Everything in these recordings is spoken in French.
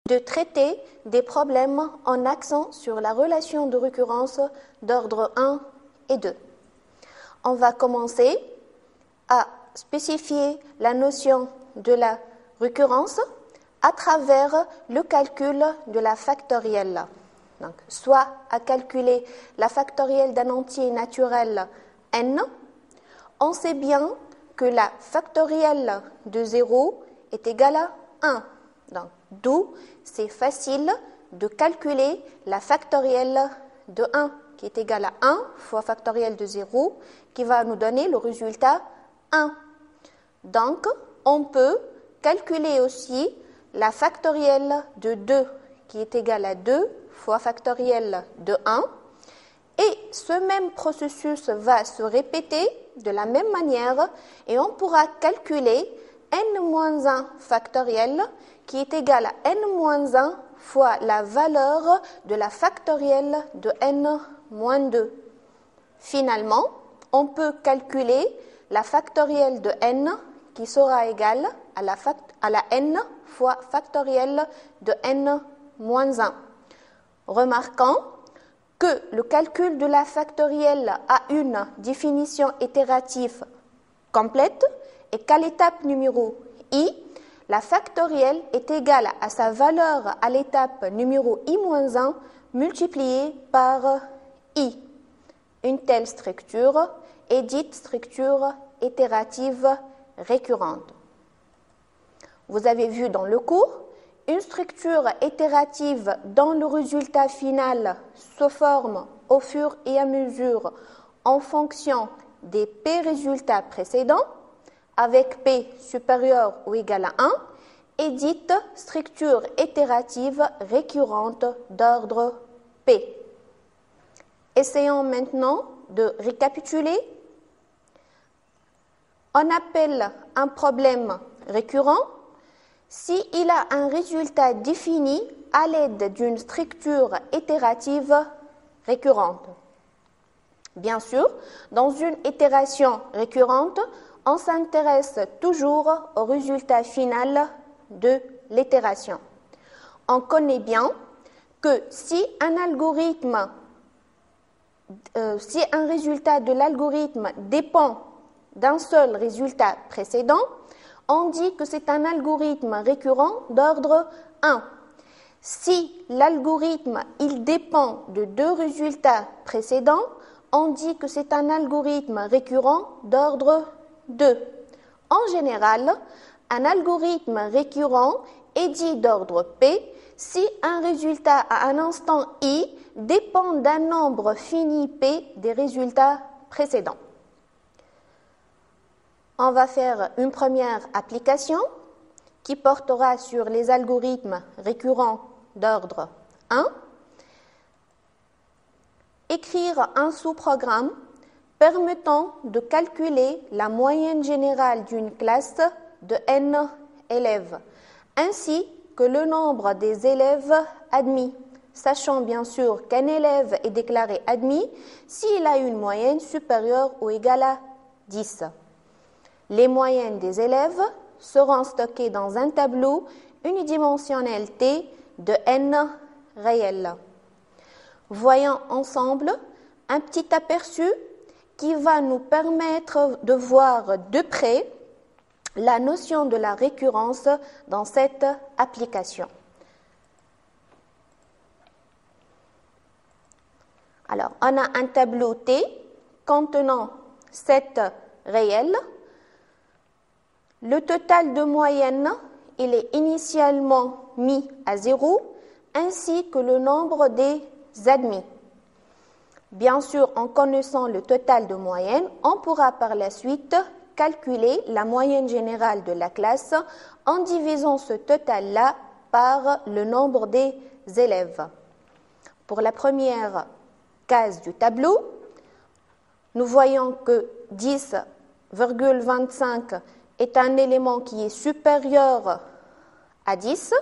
de traiter des problèmes en accent sur la relation de récurrence d'ordre 1 et 2. On va commencer à spécifier la notion de la récurrence à travers le calcul de la factorielle. Donc, soit à calculer la factorielle d'un entier naturel n, on sait bien que la factorielle de 0 est égale à 1. Donc, d'où c'est facile de calculer la factorielle de 1, qui est égale à 1 fois factorielle de 0, qui va nous donner le résultat 1. Donc, on peut calculer aussi la factorielle de 2, qui est égale à 2 fois factorielle de 1. Et ce même processus va se répéter de la même manière et on pourra calculer n-1 factoriel qui est égal à n-1 fois la valeur de la factorielle de n-2. Finalement, on peut calculer la factorielle de n qui sera égale à la n fois factorielle de n-1. Remarquons que le calcul de la factorielle a une définition itérative complète et qu'à l'étape numéro i, la factorielle est égale à sa valeur à l'étape numéro i-1 multipliée par i. Une telle structure est dite structure itérative récurrente. Vous avez vu dans le cours, une structure itérative dont le résultat final se forme au fur et à mesure en fonction des p résultats précédents, avec p supérieur ou égal à 1, est dite structure itérative récurrente d'ordre p. Essayons maintenant de récapituler. On appelle un problème récurrent s'il a un résultat défini à l'aide d'une structure itérative récurrente. Bien sûr, dans une itération récurrente, on s'intéresse toujours au résultat final de l'itération. On connaît bien que si un résultat de l'algorithme dépend d'un seul résultat précédent, on dit que c'est un algorithme récurrent d'ordre 1. Si l'algorithme il dépend de deux résultats précédents, on dit que c'est un algorithme récurrent d'ordre 2. En général, un algorithme récurrent est dit d'ordre P si un résultat à un instant i dépend d'un nombre fini P des résultats précédents. On va faire une première application qui portera sur les algorithmes récurrents d'ordre 1. Écrire un sous-programme permettant de calculer la moyenne générale d'une classe de n élèves, ainsi que le nombre des élèves admis, sachant bien sûr qu'un élève est déclaré admis s'il a une moyenne supérieure ou égale à 10. Les moyennes des élèves seront stockées dans un tableau unidimensionnel T de n réels. Voyons ensemble un petit aperçu qui va nous permettre de voir de près la notion de la récurrence dans cette application. Alors, on a un tableau T contenant 7 réels. Le total de moyenne, il est initialement mis à 0, ainsi que le nombre des admis. Bien sûr, en connaissant le total de moyenne, on pourra par la suite calculer la moyenne générale de la classe en divisant ce total-là par le nombre des élèves. Pour la première case du tableau, nous voyons que 10,25 est un élément qui est supérieur à 10.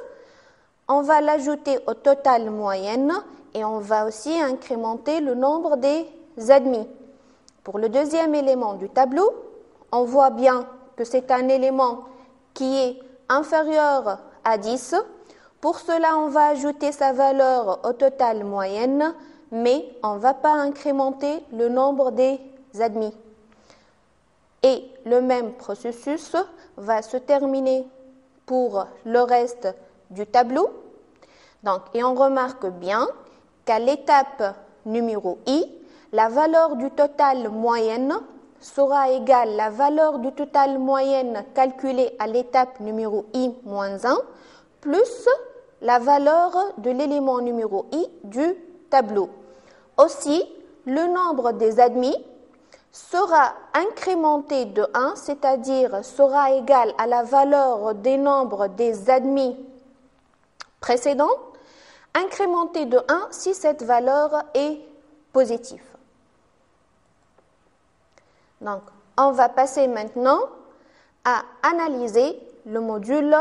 On va l'ajouter au total moyenne et on va aussi incrémenter le nombre des admis. Pour le deuxième élément du tableau, on voit bien que c'est un élément qui est inférieur à 10. Pour cela, on va ajouter sa valeur au total moyenne, mais on ne va pas incrémenter le nombre des admis. Et le même processus va se terminer pour le reste du tableau. Donc, et on remarque bien qu'à l'étape numéro I, la valeur du total moyenne sera égale à la valeur du total moyenne calculée à l'étape numéro I-1 plus la valeur de l'élément numéro I du tableau. Aussi, le nombre des admis sera incrémenté de 1, c'est-à-dire sera égal à la valeur des nombres des admis précédents, incrémenté de 1 si cette valeur est positive. Donc, on va passer maintenant à analyser le module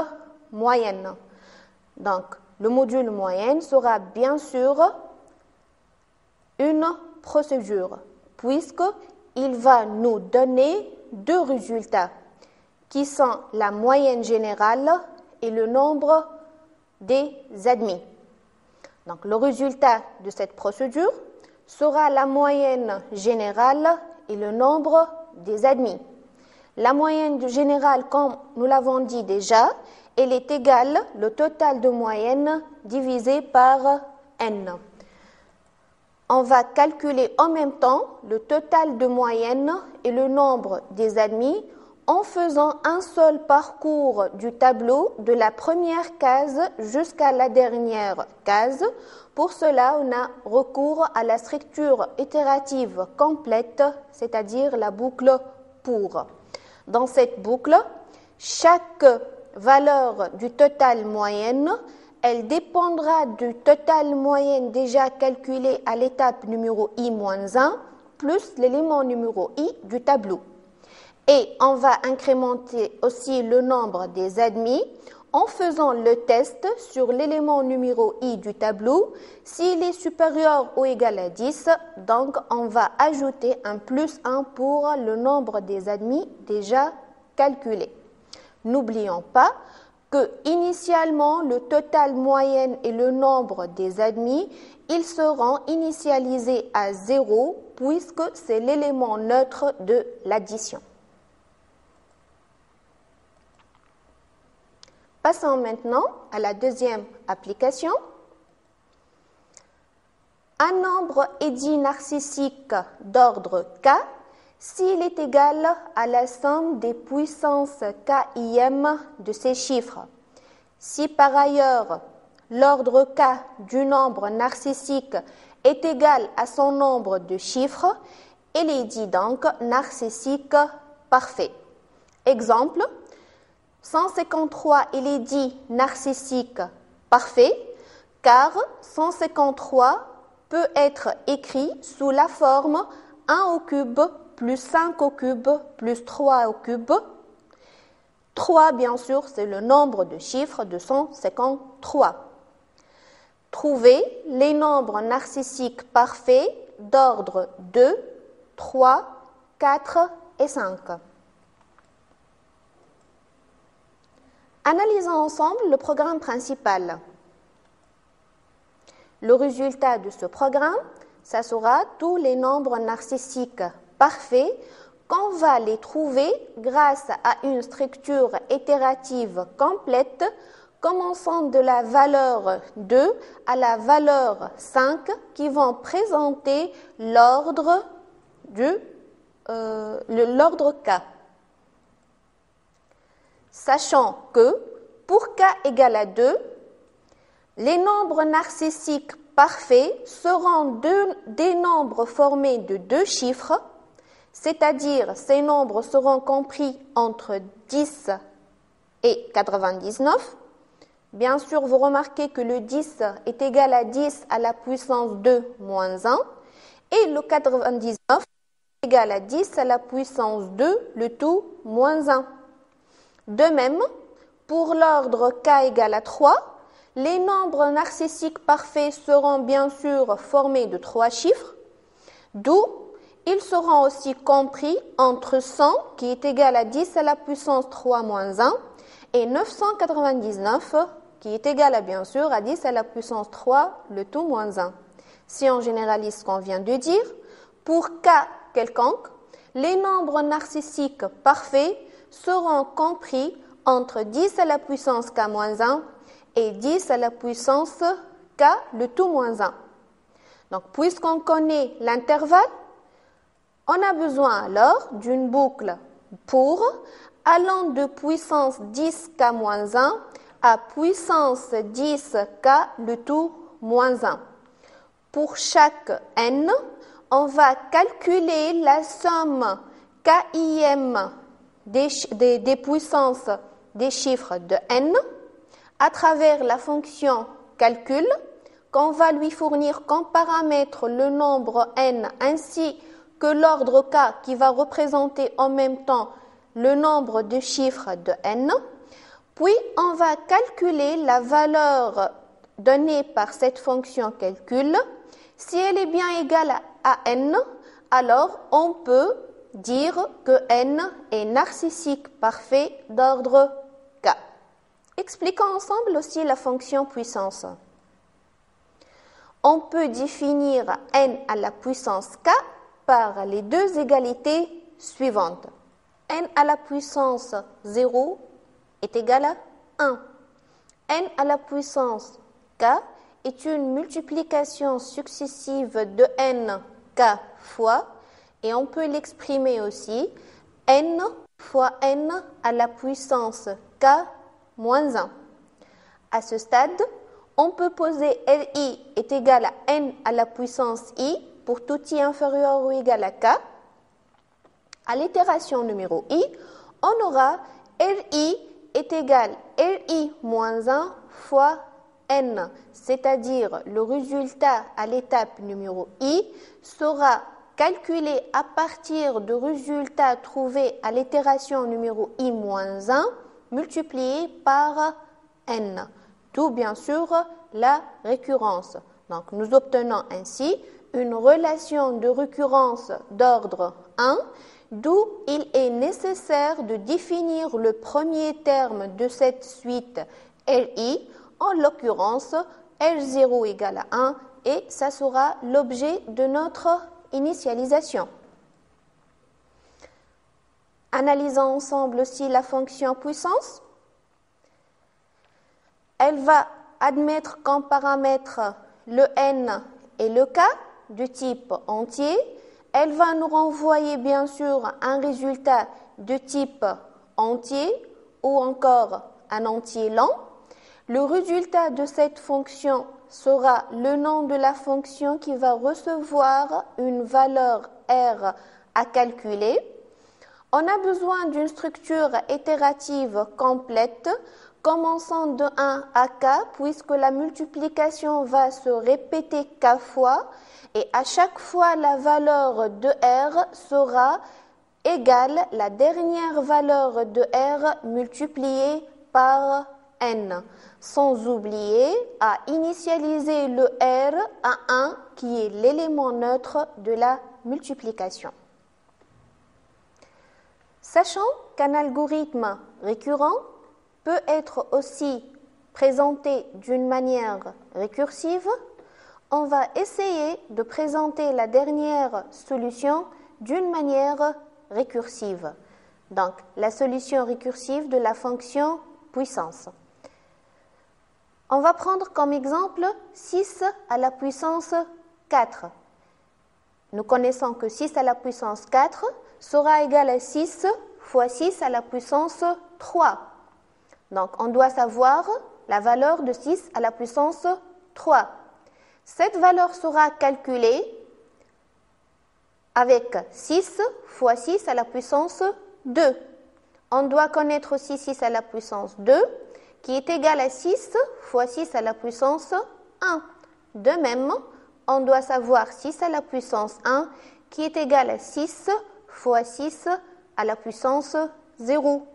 moyenne. Donc, le module moyenne sera bien sûr une procédure, puisqu'il va nous donner deux résultats, qui sont la moyenne générale et le nombre des admis. Donc, le résultat de cette procédure sera la moyenne générale et le nombre des admis. La moyenne générale, comme nous l'avons dit déjà, elle est égale le total de moyenne divisé par n. On va calculer en même temps le total de moyenne et le nombre des admis en faisant un seul parcours du tableau de la première case jusqu'à la dernière case. Pour cela, on a recours à la structure itérative complète, c'est-à-dire la boucle pour. Dans cette boucle, chaque valeur du total moyenne, elle dépendra du total moyenne déjà calculé à l'étape numéro I-1 plus l'élément numéro I du tableau. Et on va incrémenter aussi le nombre des admis en faisant le test sur l'élément numéro I du tableau. S'il est supérieur ou égal à 10, donc on va ajouter un plus 1 pour le nombre des admis déjà calculé. N'oublions pas que initialement le total moyenne et le nombre des admis, ils seront initialisés à 0 puisque c'est l'élément neutre de l'addition. Passons maintenant à la deuxième application. Un nombre est dit narcissique d'ordre K s'il est égal à la somme des puissances KIM de ces chiffres. Si par ailleurs l'ordre K du nombre narcissique est égal à son nombre de chiffres, il est dit donc narcissique parfait. Exemple, 153, il est dit narcissique parfait, car 153 peut être écrit sous la forme 1 au cube plus 5 au cube plus 3 au cube. 3, bien sûr, c'est le nombre de chiffres de 153. Trouvez les nombres narcissiques parfaits d'ordre 2, 3, 4 et 5. Analysons ensemble le programme principal. Le résultat de ce programme, ça sera tous les nombres narcissiques parfaits qu'on va les trouver grâce à une structure itérative complète commençant de la valeur 2 à la valeur 5 qui vont présenter l'ordre K. Sachant que pour K égale à 2, les nombres narcissiques parfaits seront des nombres formés de deux chiffres, c'est-à-dire ces nombres seront compris entre 10 et 99. Bien sûr, vous remarquez que le 10 est égal à 10 à la puissance 2 moins 1 et le 99 est égal à 10 à la puissance 2, le tout moins 1. De même, pour l'ordre K égale à 3, les nombres narcissiques parfaits seront bien sûr formés de 3 chiffres, d'où ils seront aussi compris entre 100 qui est égal à 10 à la puissance 3 moins 1 et 999 qui est égal à, bien sûr, à 10 à la puissance 3, le tout moins 1. Si on généralise ce qu'on vient de dire, pour K quelconque, les nombres narcissiques parfaits seront compris entre 10 à la puissance K moins 1 et 10 à la puissance K, le tout moins 1. Donc, puisqu'on connaît l'intervalle, on a besoin alors d'une boucle pour allant de puissance 10K moins 1 à puissance 10K, le tout moins 1. Pour chaque n, on va calculer la somme KIM des puissances des chiffres de n à travers la fonction calcul qu'on va lui fournir comme paramètre le nombre n ainsi que l'ordre k qui va représenter en même temps le nombre de chiffres de n. Puis on va calculer la valeur donnée par cette fonction calcul. Si elle est bien égale à n, alors on peut dire que n est narcissique parfait d'ordre k. Expliquons ensemble aussi la fonction puissance. On peut définir n à la puissance k par les deux égalités suivantes. N à la puissance 0 est égal à 1. N à la puissance k est une multiplication successive de n k fois, et on peut l'exprimer aussi n fois n à la puissance k moins 1. À ce stade, on peut poser Li est égal à n à la puissance i pour tout i inférieur ou égal à k. À l'itération numéro i, on aura Li est égal à Li moins 1 fois n, c'est-à-dire le résultat à l'étape numéro i sera calculé à partir du résultat trouvé à l'itération numéro i moins 1 multiplié par n, d'où bien sûr la récurrence. Donc nous obtenons ainsi une relation de récurrence d'ordre 1, d'où il est nécessaire de définir le premier terme de cette suite Li, en l'occurrence L0 égale à 1, et ça sera l'objet de notre initialisation. Analysons ensemble aussi la fonction puissance. Elle va admettre comme paramètre le n et le k du type entier. Elle va nous renvoyer bien sûr un résultat de type entier ou encore un entier lent. Le résultat de cette fonction sera le nom de la fonction qui va recevoir une valeur R à calculer. On a besoin d'une structure itérative complète commençant de 1 à k, puisque la multiplication va se répéter k fois, et à chaque fois la valeur de R sera égale à la dernière valeur de R multipliée par n, sans oublier à initialiser le R à 1 qui est l'élément neutre de la multiplication. Sachant qu'un algorithme récurrent peut être aussi présenté d'une manière récursive, on va essayer de présenter la dernière solution d'une manière récursive. Donc, la solution récursive de la fonction puissance. On va prendre comme exemple 6 à la puissance 4. Nous connaissons que 6 à la puissance 4 sera égal à 6 fois 6 à la puissance 3. Donc, on doit savoir la valeur de 6 à la puissance 3. Cette valeur sera calculée avec 6 fois 6 à la puissance 2. On doit connaître aussi 6 à la puissance 2, qui est égal à 6 fois 6 à la puissance 1. De même, on doit savoir 6 à la puissance 1, qui est égal à 6 fois 6 à la puissance 0.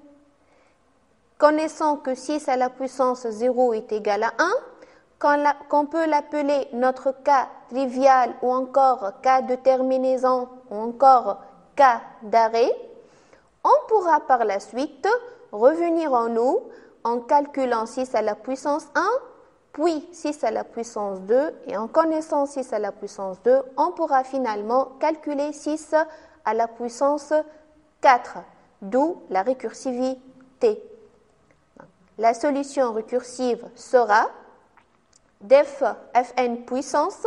Connaissant que 6 à la puissance 0 est égal à 1, qu'on peut l'appeler notre cas trivial ou encore cas de terminaison ou encore cas d'arrêt, on pourra par la suite revenir en nous en calculant 6 à la puissance 1, puis 6 à la puissance 2, et en connaissant 6 à la puissance 2, on pourra finalement calculer 6 à la puissance 4, d'où la récursivité. La solution récursive sera def fn puissance.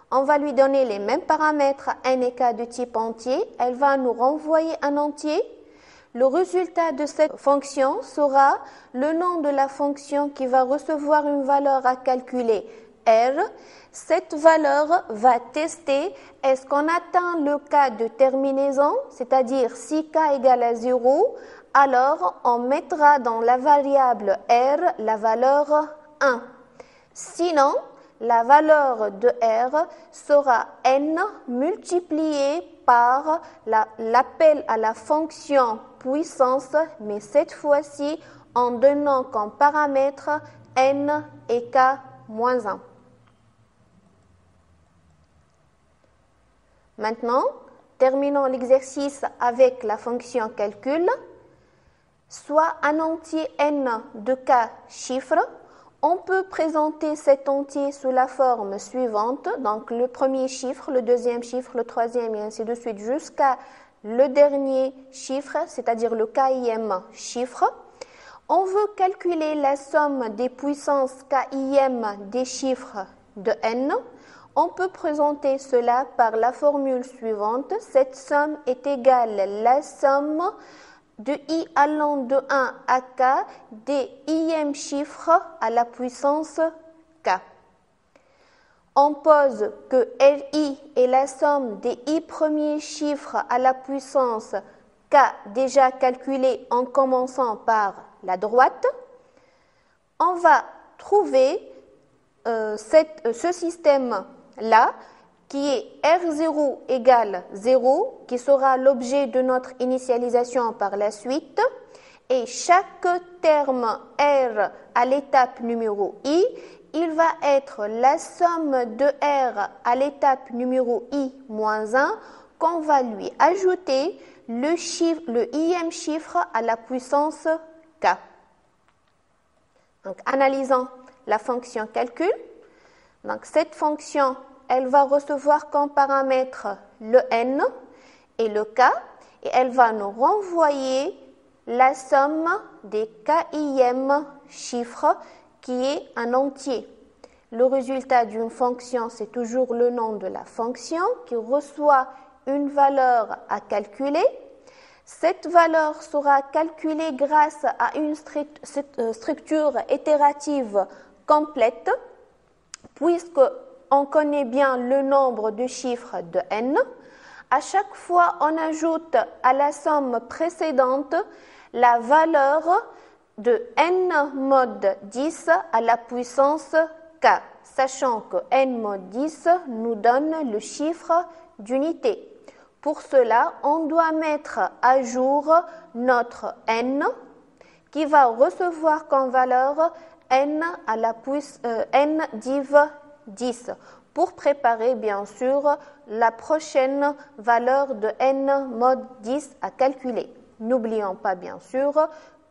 On va lui donner les mêmes paramètres n et k de type entier. Elle va nous renvoyer un entier. Le résultat de cette fonction sera le nom de la fonction qui va recevoir une valeur à calculer R. Cette valeur va tester est-ce qu'on atteint le cas de terminaison, c'est-à-dire si k égale à 0, alors on mettra dans la variable R la valeur 1. Sinon, la valeur de R sera n multiplié par l'appel à la fonction puissance, mais cette fois-ci en donnant comme paramètre n et k moins 1. Maintenant, terminons l'exercice avec la fonction calcul. Soit un entier n de k chiffres. On peut présenter cet entier sous la forme suivante, donc le premier chiffre, le deuxième chiffre, le troisième et ainsi de suite jusqu'à le dernier chiffre, c'est-à-dire le kième chiffre. On veut calculer la somme des puissances kième des chiffres de n. On peut présenter cela par la formule suivante. Cette somme est égale à la somme de i allant de 1 à k des ième chiffres à la puissance k. On pose que Li est la somme des i premiers chiffres à la puissance k déjà calculés en commençant par la droite. On va trouver ce système-là qui est R0 égale 0, qui sera l'objet de notre initialisation par la suite. Et chaque terme R à l'étape numéro I, il va être la somme de R à l'étape numéro I moins 1 qu'on va lui ajouter le ième chiffre à la puissance K. Donc, analysons la fonction calcul. Donc, cette fonction, elle va recevoir comme paramètre le n et le k, et elle va nous renvoyer la somme des kième chiffres qui est un entier. Le résultat d'une fonction, c'est toujours le nom de la fonction qui reçoit une valeur à calculer. Cette valeur sera calculée grâce à une structure itérative complète, puisque on connaît bien le nombre de chiffres de n. À chaque fois, on ajoute à la somme précédente la valeur de n mod 10 à la puissance k, sachant que n mod 10 nous donne le chiffre d'unité. Pour cela, on doit mettre à jour notre n qui va recevoir comme valeur n à la n div 10 pour préparer bien sûr la prochaine valeur de n mod 10 à calculer. N'oublions pas bien sûr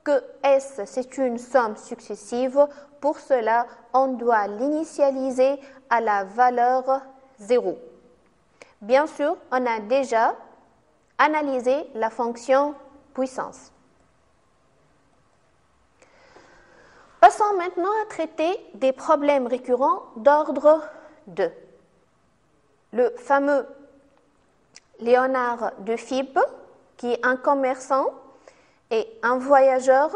que S c'est une somme successive, pour cela on doit l'initialiser à la valeur 0. Bien sûr, on a déjà analysé la fonction puissance. Passons maintenant à traiter des problèmes récurrents d'ordre 2. Le fameux Léonard de Fippe, qui est un commerçant et un voyageur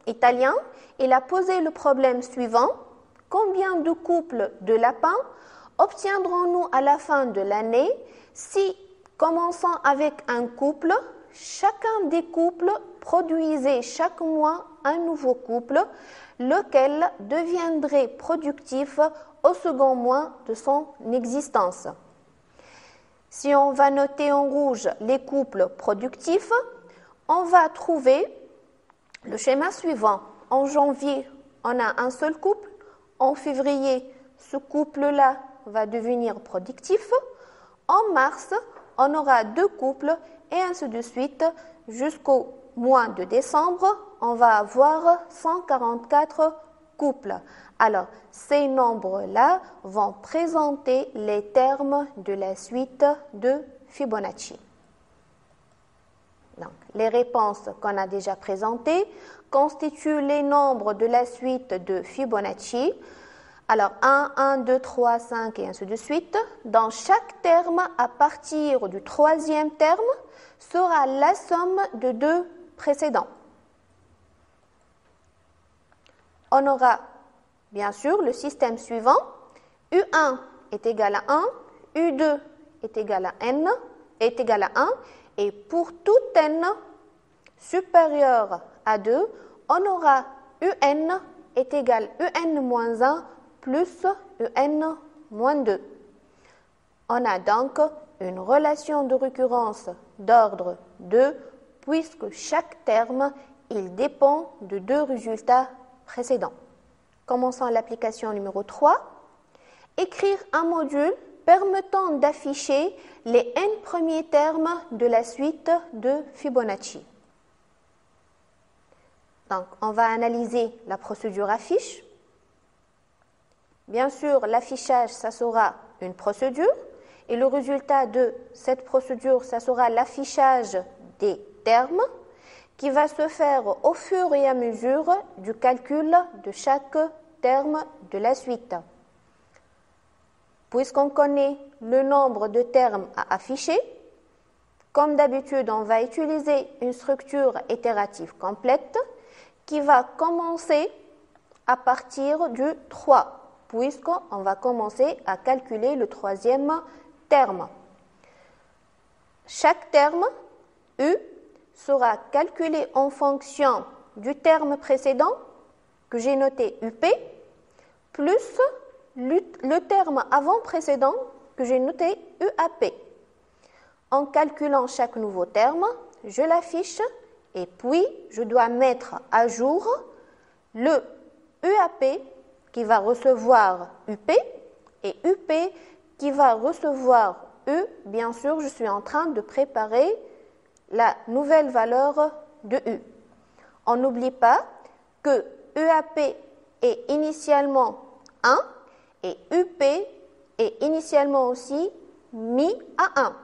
italien, il a posé le problème suivant. Combien de couples de lapins obtiendrons-nous à la fin de l'année si, commençant avec un couple, chacun des couples produisait chaque mois un nouveau couple, lequel deviendrait productif au second mois de son existence. Si on va noter en rouge les couples productifs, on va trouver le schéma suivant. En janvier, on a un seul couple. En février, ce couple-là va devenir productif. En mars, on aura deux couples et ainsi de suite jusqu'au mois de décembre on va avoir 144 couples. Alors, ces nombres-là vont présenter les termes de la suite de Fibonacci. Donc, les réponses qu'on a déjà présentées constituent les nombres de la suite de Fibonacci. Alors, 1, 1, 2, 3, 5 et ainsi de suite. Dans chaque terme, à partir du troisième terme, sera la somme de deux précédents. On aura bien sûr le système suivant. U1 est égal à 1, U2 est égal à n, est égal à 1, et pour tout n supérieur à 2, on aura UN est égal à UN moins 1 plus UN moins 2. On a donc une relation de récurrence d'ordre 2, puisque chaque terme, il dépend de deux résultats précédents. Commençons l'application numéro 3. Écrire un module permettant d'afficher les n premiers termes de la suite de Fibonacci. Donc, on va analyser la procédure affiche. Bien sûr, l'affichage, ça sera une procédure. Et le résultat de cette procédure, ça sera l'affichage des termes qui va se faire au fur et à mesure du calcul de chaque terme de la suite. Puisqu'on connaît le nombre de termes à afficher, comme d'habitude, on va utiliser une structure itérative complète qui va commencer à partir du 3, puisqu'on va commencer à calculer le troisième terme. Chaque terme, U, sera calculé en fonction du terme précédent, que j'ai noté UP, plus le terme avant précédent, que j'ai noté UAP. En calculant chaque nouveau terme, je l'affiche et puis je dois mettre à jour le UAP qui va recevoir UP et UP qui va recevoir U. Bien sûr, je suis en train de préparer la nouvelle valeur de U. On n'oublie pas que UAP est initialement 1 et UP est initialement aussi mis à 1.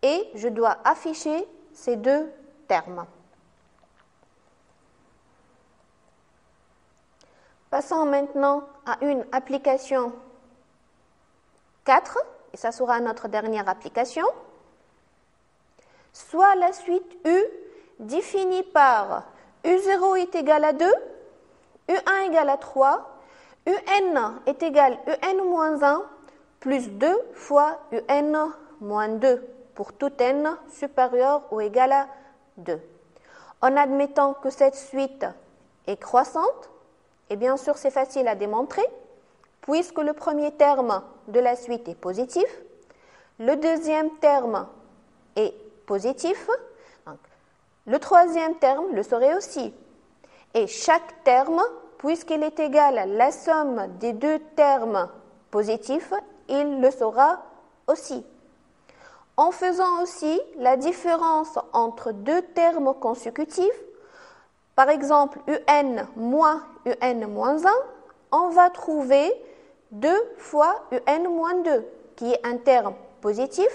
Et je dois afficher ces deux termes. Passons maintenant à une application 4, et ça sera notre dernière application. Soit la suite U définie par U0 est égal à 2, U1 égale à 3, UN est égal à UN moins 1, plus 2 fois UN moins 2, pour tout n supérieur ou égal à 2. En admettant que cette suite est croissante, et bien sûr c'est facile à démontrer, puisque le premier terme de la suite est positif, le deuxième terme est positif, donc le troisième terme le serait aussi. Et chaque terme, puisqu'il est égal à la somme des deux termes positifs, il le sera aussi. En faisant aussi la différence entre deux termes consécutifs, par exemple UN moins UN moins 1, on va trouver 2 fois UN moins 2, qui est un terme positif.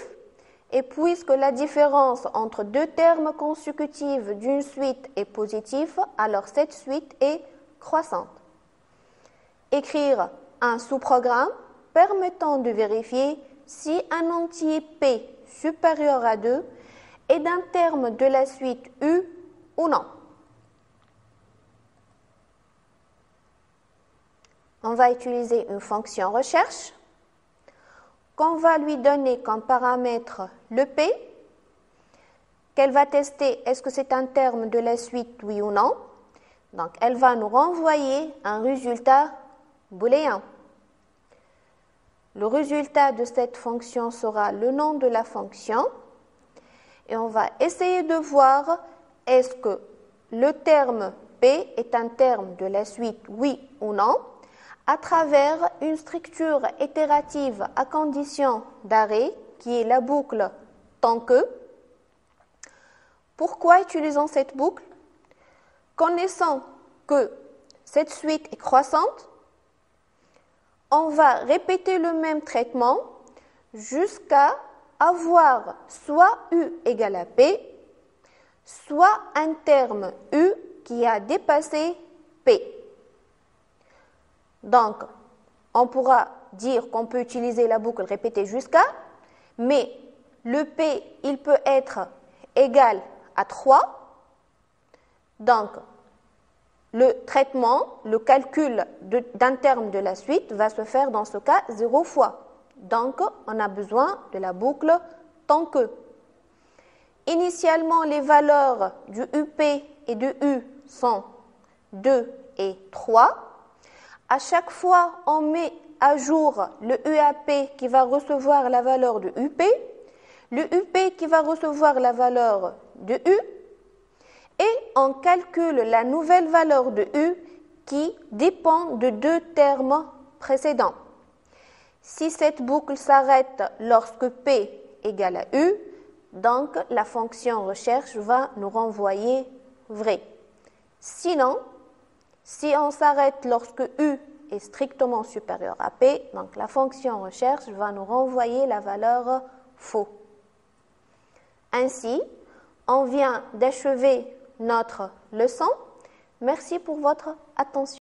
Et puisque la différence entre deux termes consécutifs d'une suite est positive, alors cette suite est croissante. Écrire un sous-programme permettant de vérifier si un entier P supérieur à 2 est d'un terme de la suite U ou non. On va utiliser une fonction recherche qu'on va lui donner comme paramètre le P, qu'elle va tester est-ce que c'est un terme de la suite oui ou non. Donc elle va nous renvoyer un résultat booléen. Le résultat de cette fonction sera le nom de la fonction et on va essayer de voir est-ce que le terme P est un terme de la suite oui ou non à travers une structure itérative à condition d'arrêt qui est la boucle tant que. Pourquoi utilisons cette boucle? connaissant que cette suite est croissante, on va répéter le même traitement jusqu'à avoir soit U égale à P, soit un terme U qui a dépassé P. Donc, on pourra dire qu'on peut utiliser la boucle répétée jusqu'à, mais le P, il peut être égal à 3. Donc, le traitement, le calcul d'un terme de la suite va se faire dans ce cas 0 fois. Donc, on a besoin de la boucle tant que. Initialement, les valeurs du UP et du U sont 2 et 3. À chaque fois, on met à jour le UAP qui va recevoir la valeur de UP, le UP qui va recevoir la valeur de U, et on calcule la nouvelle valeur de U qui dépend de deux termes précédents. Si cette boucle s'arrête lorsque P égale à U, donc la fonction recherche va nous renvoyer vrai. Sinon, si on s'arrête lorsque U est strictement supérieur à P, donc la fonction recherche va nous renvoyer la valeur faux. Ainsi, on vient d'achever notre leçon. Merci pour votre attention.